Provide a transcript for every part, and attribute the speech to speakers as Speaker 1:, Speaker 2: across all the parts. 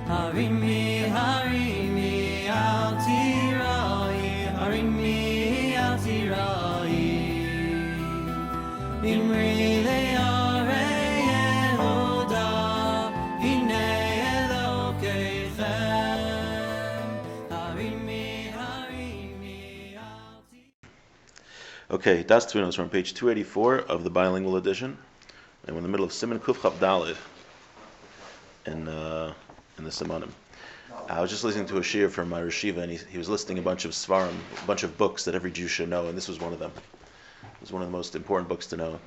Speaker 1: Harimi, harimi, al tirai, harimi, al tirai. Imri le'arei Yehuda, hine Elokeichem. Harimi, harimi, al tirai.
Speaker 2: Okay, Daas Tevunos, we're on page 284 of the bilingual edition, and we're in the middle of Siman Kuf Chaf Daled in the Simanim. I was just listening to a shiur from my Reshiva, and he was listing a bunch of svarim, a bunch of books that every Jew should know, and this was one of them. It was one of the most important books to know,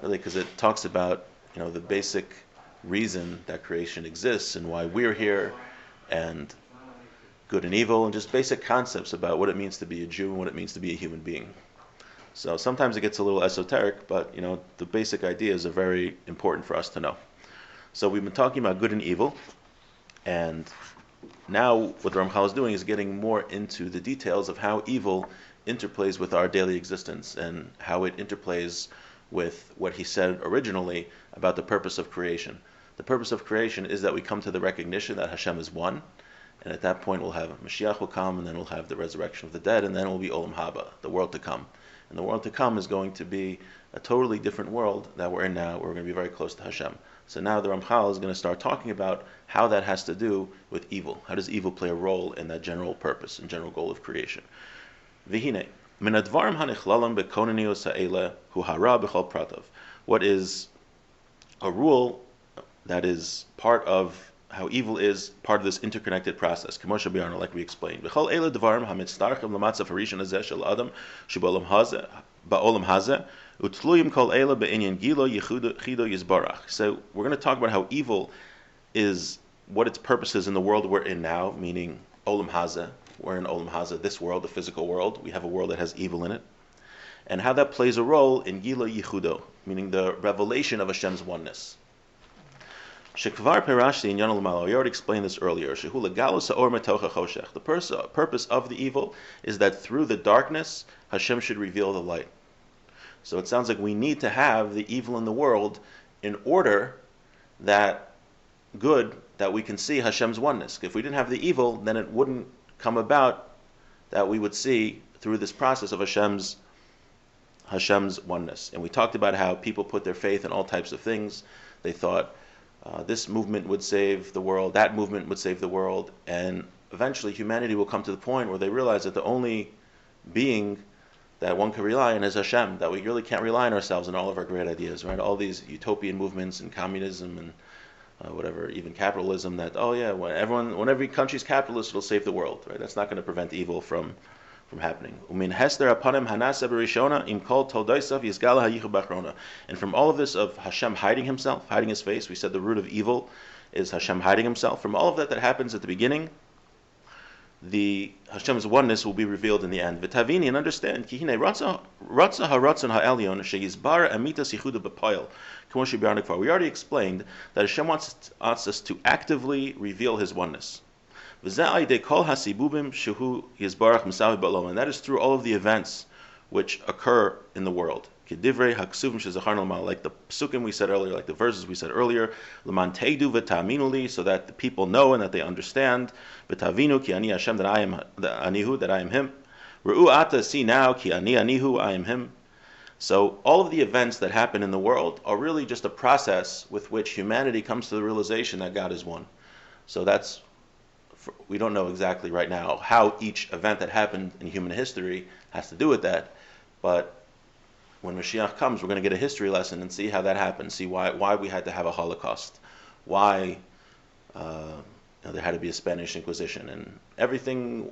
Speaker 2: really, because it talks about the basic reason that creation exists and why we're here, and good and evil, and just basic concepts about what it means to be a Jew and what it means to be a human being. So sometimes it gets a little esoteric, but the basic ideas are very important for us to know. So we've been talking about good and evil, and now what the Ramchal is doing is getting more into the details of how evil interplays with our daily existence and how it interplays with what he said originally about the purpose of creation. The purpose of creation is that we come to the recognition that Hashem is one, and at that point we'll have Mashiach will come, and then we'll have the resurrection of the dead, and then it will be Olam Haba, the world to come. And the world to come is going to be a totally different world that we're in now. We're going to be very close to Hashem. So now the Ramchal is going to start talking about how that has to do with evil. How does evil play a role in that general purpose and general goal of creation? V'hine, min advarim hanichlalim bekonenius ha'ele hu hara b'chol pratav. What is a rule that is part of how evil is part of this interconnected process, K'moshe B'yarno, like we explained. V'chol eile dvarim hamitztarchim l'matzav harishon hazeh shel adam sheba'olam hazeh utluyim kol eile be'inyan gilo yichudo yizbarach. So we're going to talk about how evil is, what its purpose is in the world we're in now, meaning Olam Hazeh. We're in Olam Hazeh, this world, the physical world. We have a world that has evil in it. And how that plays a role in Gilo Yichudo, meaning the revelation of Hashem's oneness. Shekvar Perashti in Yonah L'Malo, we already explained this earlier. Shehu Legalu Sa'or Metocha Choshech. The purpose of the evil is that through the darkness, Hashem should reveal the light. So it sounds like we need to have the evil in the world in order that we can see Hashem's oneness. If we didn't have the evil, then it wouldn't come about that we would see through this process of Hashem's oneness. And we talked about how people put their faith in all types of things. They thought this movement would save the world, that movement would save the world, and eventually humanity will come to the point where they realize that the only being that one can rely on is Hashem, that we really can't rely on ourselves and all of our great ideas, right? All these utopian movements and communism and whatever, even capitalism, that, when every country's capitalist, it'll save the world, right? That's not going to prevent evil from happening. And from all of this of Hashem hiding himself, hiding his face, we said the root of evil is Hashem hiding himself. From all of that happens at the beginning, the Hashem's oneness will be revealed in the end. V'tavini, and understand, we already explained that Hashem wants us to actively reveal His oneness. And that is through all of the events which occur in the world. Like the psukim we said earlier, like the verses we said earlier, so that the people know and that they understand. That I am Him. See now, I am Him. So all of the events that happen in the world are really just a process with which humanity comes to the realization that God is one. So we don't know exactly right now how each event that happened in human history has to do with that, but when Mashiach comes, we're going to get a history lesson and see how that happened, see why we had to have a Holocaust, why there had to be a Spanish Inquisition, and everything,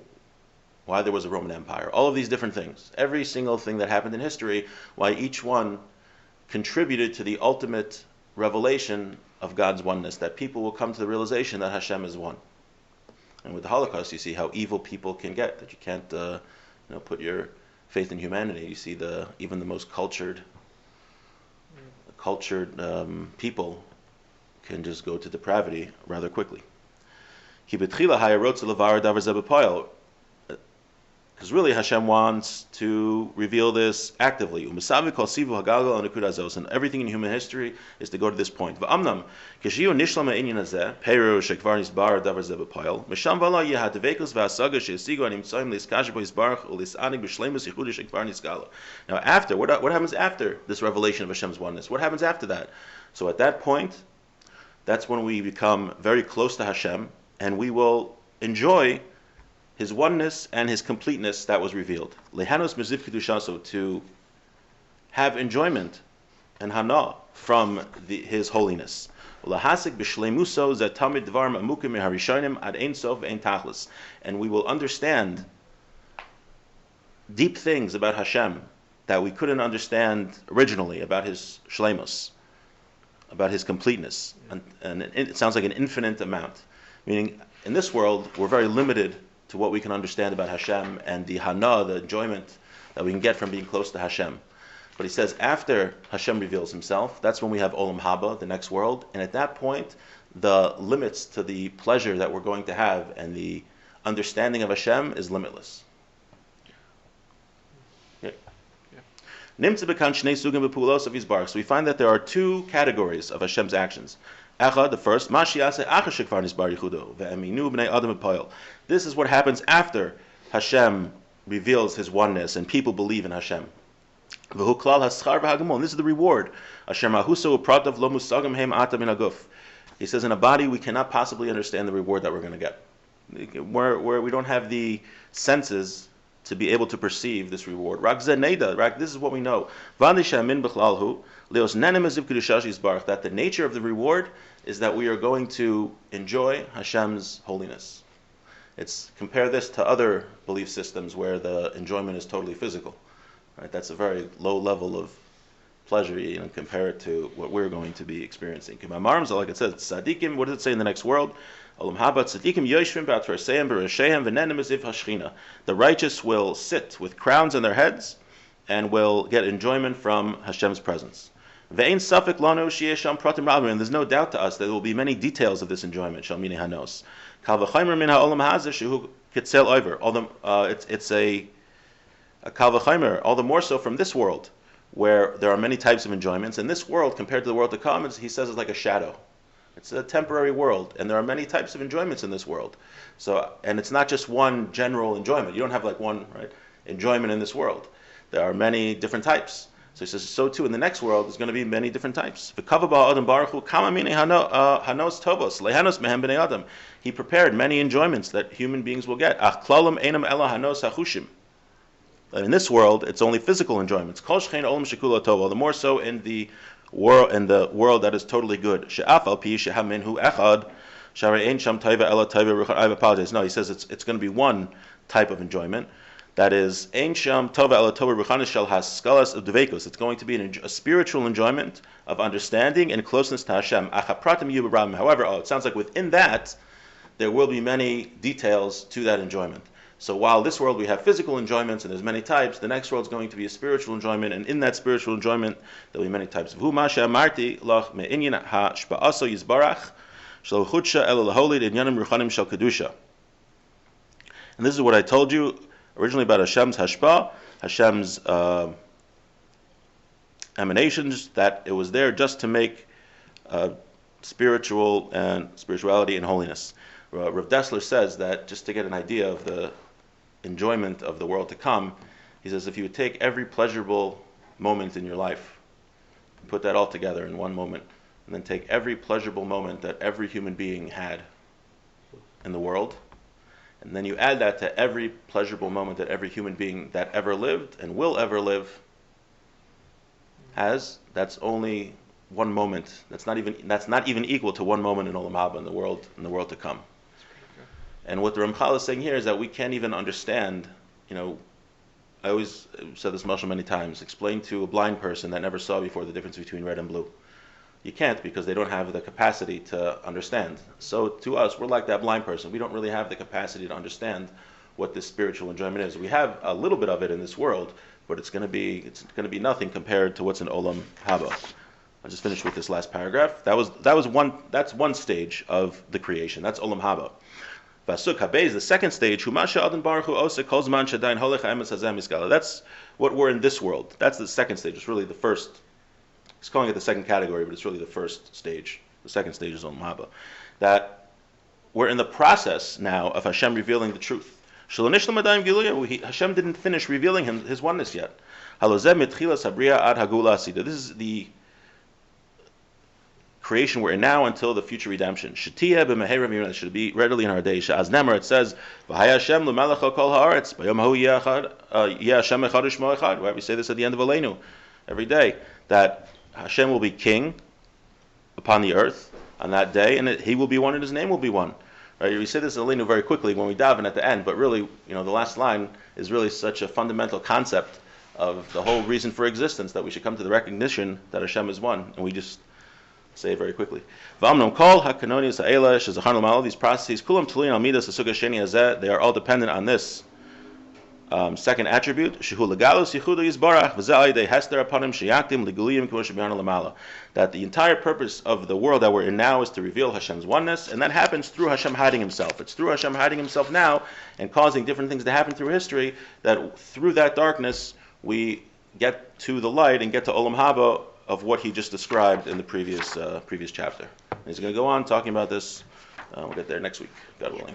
Speaker 2: why there was a Roman Empire, all of these different things, every single thing that happened in history, why each one contributed to the ultimate revelation of God's oneness, that people will come to the realization that Hashem is one. And with the Holocaust, you see how evil people can get, that you can't put your faith in humanity. You see even the most cultured people can just go to depravity rather quickly. Because really Hashem wants to reveal this actively. And everything in human history is to go to this point. And now after, what happens after this revelation of Hashem's oneness? What happens after that? So at that point, that's when we become very close to Hashem, and we will enjoy His oneness and His completeness that was revealed. Lehanos miziv kedushaso, to have enjoyment and hana from His holiness. Ulahasik b'shleimuso zetamid dvarim amukim meharishonim ad ein sof ein tachlis, and we will understand deep things about Hashem that we couldn't understand originally, about His shleimus, about His completeness, and it sounds like an infinite amount. Meaning, in this world, we're very limited to what we can understand about Hashem and the hana, the enjoyment that we can get from being close to Hashem. But he says after Hashem reveals Himself, that's when we have Olam Haba, the next world, and at that point, the limits to the pleasure that we're going to have and the understanding of Hashem is limitless. So we find that there are two categories of Hashem's actions. The first, this is what happens after Hashem reveals His oneness and people believe in Hashem. This is the reward. He says in a body we cannot possibly understand the reward that we're going to get. Where we don't have the senses to be able to perceive this reward. This is what we know. That the nature of the reward is that we are going to enjoy Hashem's holiness. Compare this to other belief systems where the enjoyment is totally physical. Right? That's a very low level of pleasure. Compare it to what we're going to be experiencing. Like it says, tzaddikim, what does it say in the next world? The righteous will sit with crowns on their heads and will get enjoyment from Hashem's presence. And there's no doubt to us that there will be many details of this enjoyment. It's a kal v'chaimer, all the more so from this world, where there are many types of enjoyments. And this world, compared to the world to come, he says it's like a shadow. It's a temporary world, and there are many types of enjoyments in this world. And it's not just one general enjoyment. You don't have like one enjoyment in this world. There are many different types. So he says, so too in the next world, there's going to be many different types. He prepared many enjoyments that human beings will get. In this world, it's only physical enjoyments. All the more so in the world that is totally good. No, he says it's going to be one type of enjoyment. That is, it's going to be a spiritual enjoyment of understanding and closeness to Hashem. However, it sounds like within that, there will be many details to that enjoyment. So while this world we have physical enjoyments and there's many types, the next world is going to be a spiritual enjoyment, and in that spiritual enjoyment there will be many types. And this is what I told you originally about Hashem's hashpah, Hashem's emanations, that it was there just to make spirituality and holiness. Rav Dessler says that, just to get an idea of the enjoyment of the world to come, he says if you would take every pleasurable moment in your life, put that all together in one moment, and then take every pleasurable moment that every human being had in the world, and then you add that to every pleasurable moment that every human being that ever lived and will ever live has, that's only one moment. That's not even equal to one moment in Olam Haba, in the world to come. And what the Ramchal is saying here is that we can't even understand, I always said this many times, explain to a blind person that never saw before the difference between red and blue. You can't, because they don't have the capacity to understand. So to us, we're like that blind person. We don't really have the capacity to understand what this spiritual enjoyment is. We have a little bit of it in this world, but it's going to be nothing compared to what's in Olam Haba. I'll just finish with this last paragraph. That's one stage of the creation. That's Olam Haba. Vasuk habez, the second stage, Humasha Adan Baruch Hu Oseh Kol Zman Shadayin Holech Ha'emes Hazeh Miskala. That's what we're in this world. That's the second stage. It's really the first. He's calling it the second category, but it's really the first stage. The second stage is Olam Haba. That we're in the process now of Hashem revealing the truth. Hashem didn't finish revealing His oneness yet. This is the creation we're in now until the future redemption. It should be readily in our day. As Nemar, it says, right? We say this at the end of Aleinu every day, that Hashem will be king upon the earth on that day, and He will be one, and His name will be one. Right? We say this in Aleinu very quickly when we daven at the end, but really, the last line is really such a fundamental concept of the whole reason for existence, that we should come to the recognition that Hashem is one, and we just say it very quickly. These processes, they are all dependent on this second attribute, that the entire purpose of the world that we're in now is to reveal Hashem's oneness, and that happens through Hashem hiding Himself. It's through Hashem hiding Himself now and causing different things to happen through history, that through that darkness we get to the light and get to Olam Haba of what he just described in the previous chapter. And he's going to go on talking about this. We'll get there next week, God willing.